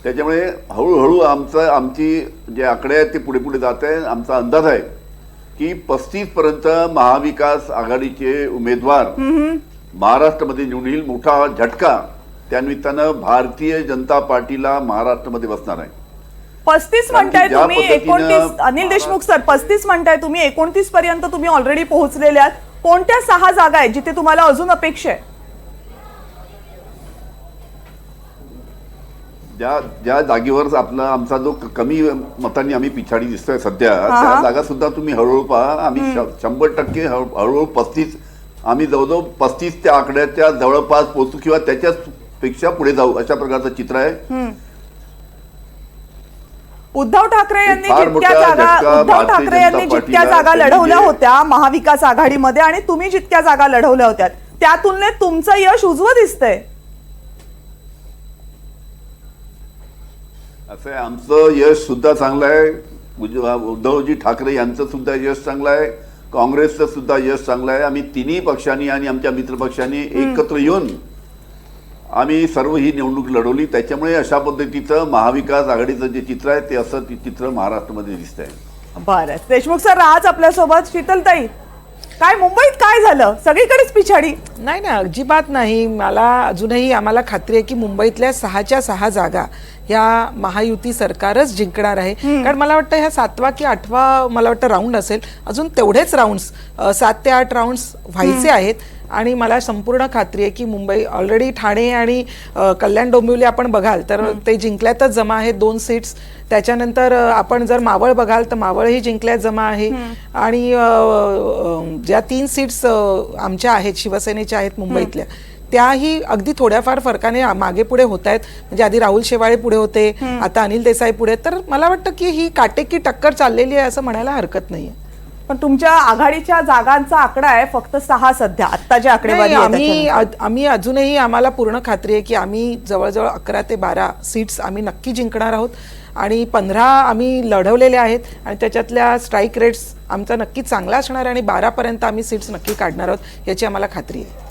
त्याच्यामुळे हळूहळू आमची जे आकडे आहेत ते पुढे पुढे जात आहे. आमचा अंदाज आहे की 35 पर्यंत महाविकास आघाडीचे उमेदवार महाराष्ट्रामध्ये निवडून येईल. मोठा झटका त्यानिमित्तानं भारतीय जनता पार्टीला महाराष्ट्रामध्ये बसणार आहे. 35 म्हणताय तुम्ही, 29 अनिल देशमुख सर 35 म्हणताय तुम्ही, 29 पर्यंत तुम्ही ऑलरेडी पोहोचलेले आहात. कोणत्या 6 जागा आहेत जिथे तुम्हाला अजून अपेक्षा आहे? ज्या जागेवर आमचा जो कमी मतांनी आम्ही पिछाडी दिसतोय सध्या, त्या जागा सुद्धा तुम्ही हळूहळू पहा. आम्ही 100% हळूहळू 35 आम्ही जवळजवळ 35 त्या आकड्याच्या जवळपास पोहोचू किंवा त्याच्याच पेक्षा पुढे जाऊ अशा प्रकारचं चित्र आहे. उद्धव ठाकरे यांनी जितक्या जागा लढवल्या होत्या महाविकास आघाडीमध्ये आणि तुम्ही जितक्या जागा लढवल्या होत्या त्या तुलनेत तुमचं यश उजवं दिसतंय. असं आहे, आमचं यश सुद्धा चांगलं आहे. उद्धवजी ठाकरे यांचं सुद्धा यश चांगलं आहे. काँग्रेसचं सुद्धा यश चांगलं आहे. आम्ही तिन्ही पक्षांनी आणि आमच्या मित्रपक्षांनी एकत्र येऊन आम्ही सर्व ही निवडणूक लढवली. त्याच्यामुळे अशा पद्धतीचं महाविकास आघाडीचं जे चित्र आहे ते असं चित्र महाराष्ट्रामध्ये दिसत आहे. बरं, देशमुख सर आज आपल्यासोबत. शीतलताई, काय मुंबईत काय झालं? सगळीकडेच पिछाडी? नाही ना, अजिबात नाही. मला अजूनही आम्हाला खात्री आहे की मुंबईतल्या 6च्या 6 जागा या महायुती सरकारच जिंकणार आहे. कारण मला वाटतं ह्या 7वा की 8वा मला वाटतं राऊंड असेल. अजून तेवढेच राऊंड्स 7 ते 8 राऊंड्स व्हायचे आहेत. आणि मला संपूर्ण खात्री आहे की मुंबई ऑलरेडी ठाणे आणि कल्याण डोंबिवली आपण बघाल तर ते जिंकल्यातच जमा आहेत 2 सीट्स. त्याच्यानंतर आपण जर मावळ बघाल तर मावळही जिंकल्यात जमा आहे. आणि ज्या 3 सीट्स आमच्या आहेत शिवसेनेच्या आहेत मुंबईतल्या त्याही अगदी थोड्याफार फरकाने मागे पुढे होत आहेत. म्हणजे आधी राहुल शेवाळे पुढे होते, आता अनिल देसाई पुढे. तर मला वाटतं की ही काटेकी टक्कर चाललेली आहे असं म्हणायला हरकत नाहीये. पण तुमच्या आघाडीच्या जागांचा आकडा आहे फक्त 6 सध्या आत्ताच्या आकडेवारी. आम्ही अजूनही आम्हाला पूर्ण खात्री आहे की आम्ही जवळजवळ 11 ते 12 सीट्स आम्ही नक्की जिंकणार आहोत. आणि 15 आम्ही लढवलेले आहेत आणि त्याच्यातल्या स्ट्राईक रेट्स आमचा नक्की चांगला असणार आणि 12 पर्यंत आम्ही सीट्स नक्की काढणार आहोत याची आम्हाला खात्री आहे.